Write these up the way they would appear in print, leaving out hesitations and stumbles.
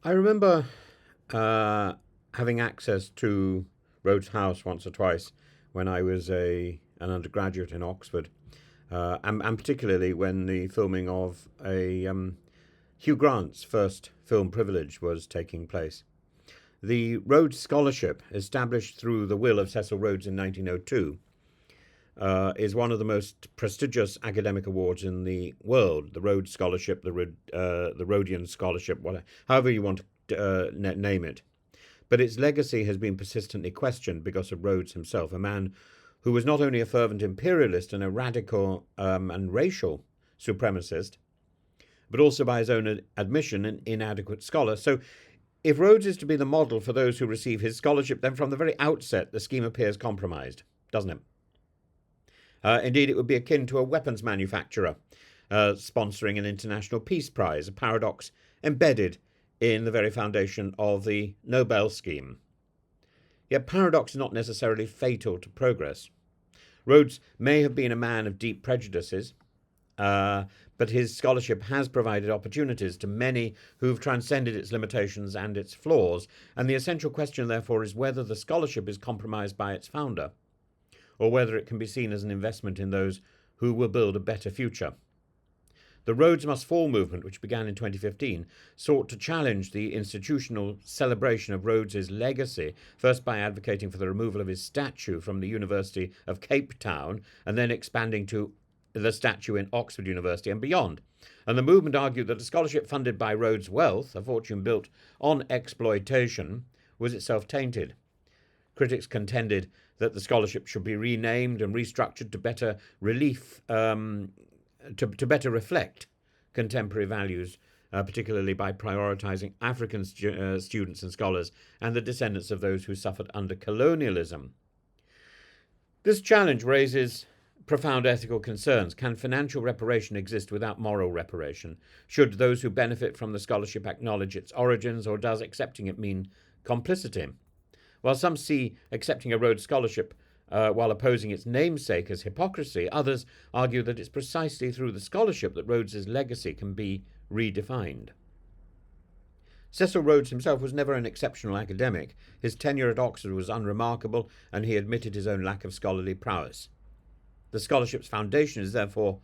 I remember having access to Rhodes House once or twice when I was an undergraduate in Oxford, and particularly when the filming of a Hugh Grant's first film Privilege was taking place. The Rhodes Scholarship, established through the will of Cecil Rhodes in 1902, is one of the most prestigious academic awards in the world. The Rhodes Scholarship, the Rhodian Scholarship, however you want to name it. But its legacy has been persistently questioned because of Rhodes himself, a man who was not only a fervent imperialist and a radical and racial supremacist, but also, by his own admission, an inadequate scholar. So, if Rhodes is to be the model for those who receive his scholarship, then from the very outset the scheme appears compromised, doesn't it? Indeed, it would be akin to a weapons manufacturer sponsoring an international peace prize, a paradox embedded in the very foundation of the Nobel scheme. Yet paradox is not necessarily fatal to progress. Rhodes may have been a man of deep prejudices, but his scholarship has provided opportunities to many who've transcended its limitations and its flaws, and the essential question, therefore, is whether the scholarship is compromised by its founder, or whether it can be seen as an investment in those who will build a better future. The Rhodes Must Fall movement, which began in 2015, sought to challenge the institutional celebration of Rhodes's legacy, first by advocating for the removal of his statue from the University of Cape Town, and then expanding to the statue in Oxford University and beyond. And the movement argued that a scholarship funded by Rhodes' wealth, a fortune built on exploitation, was itself tainted. Critics contended that the scholarship should be renamed and restructured to better to better reflect contemporary values, particularly by prioritising African students and scholars and the descendants of those who suffered under colonialism. This challenge raises profound ethical concerns. Can financial reparation exist without moral reparation? Should those who benefit from the scholarship acknowledge its origins, or does accepting it mean complicity? While some see accepting a Rhodes Scholarship while opposing its namesake as hypocrisy, others argue that it's precisely through the scholarship that Rhodes's legacy can be redefined. Cecil Rhodes himself was never an exceptional academic. His tenure at Oxford was unremarkable, and he admitted his own lack of scholarly prowess. The scholarship's foundation is therefore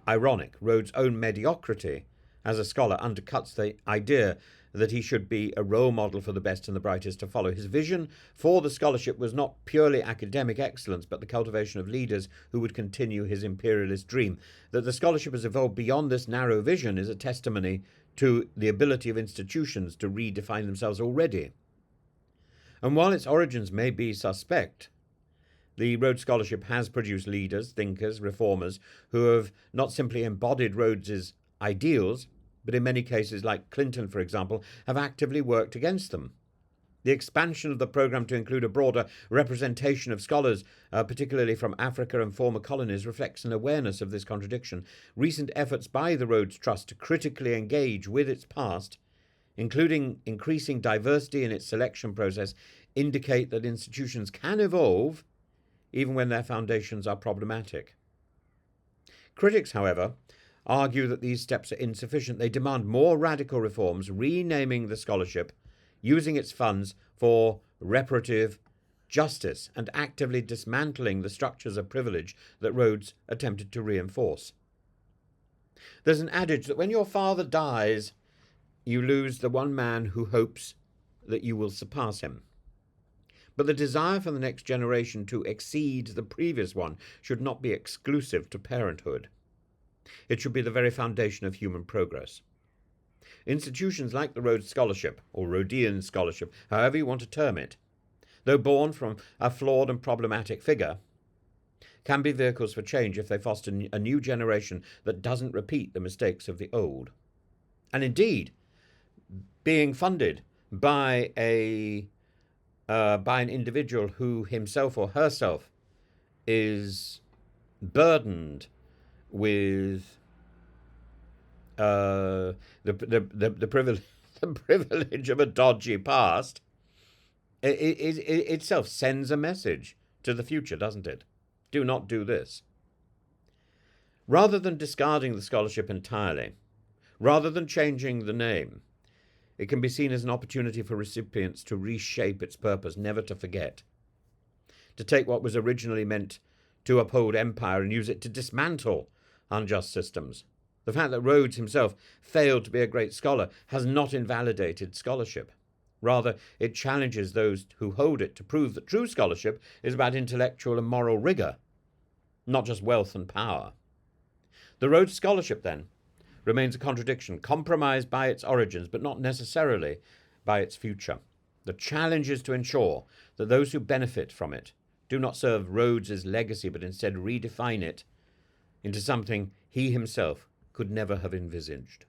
ironic. Rhodes' own mediocrity as a scholar undercuts the idea that he should be a role model for the best and the brightest to follow. His vision for the scholarship was not purely academic excellence, but the cultivation of leaders who would continue his imperialist dream. That the scholarship has evolved beyond this narrow vision is a testimony to the ability of institutions to redefine themselves already. And while its origins may be suspect, the Rhodes Scholarship has produced leaders, thinkers, reformers who have not simply embodied Rhodes's ideals, but in many cases, like Clinton, for example, have actively worked against them. The expansion of the programme to include a broader representation of scholars, particularly from Africa and former colonies, reflects an awareness of this contradiction. Recent efforts by the Rhodes Trust to critically engage with its past, including increasing diversity in its selection process, indicate that institutions can evolve even when their foundations are problematic. Critics, however, argue that these steps are insufficient. They demand more radical reforms, renaming the scholarship, using its funds for reparative justice, and actively dismantling the structures of privilege that Rhodes attempted to reinforce. There's an adage that when your father dies, you lose the one man who hopes that you will surpass him. But the desire for the next generation to exceed the previous one should not be exclusive to parenthood. It should be the very foundation of human progress. Institutions like the Rhodes Scholarship, or Rhodian Scholarship, however you want to term it, though born from a flawed and problematic figure, can be vehicles for change if they foster a new generation that doesn't repeat the mistakes of the old. And indeed, being funded by an individual who himself or herself is burdened with the privilege of a dodgy past, it itself sends a message to the future, doesn't it? Do not do this. Rather than discarding the scholarship entirely, rather than changing the name, it can be seen as an opportunity for recipients to reshape its purpose, never to forget. To take what was originally meant to uphold empire and use it to dismantle unjust systems. The fact that Rhodes himself failed to be a great scholar has not invalidated scholarship. Rather, it challenges those who hold it to prove that true scholarship is about intellectual and moral rigour, not just wealth and power. The Rhodes Scholarship, then, remains a contradiction, compromised by its origins, but not necessarily by its future. The challenge is to ensure that those who benefit from it do not serve Rhodes's legacy, but instead redefine it into something he himself could never have envisaged.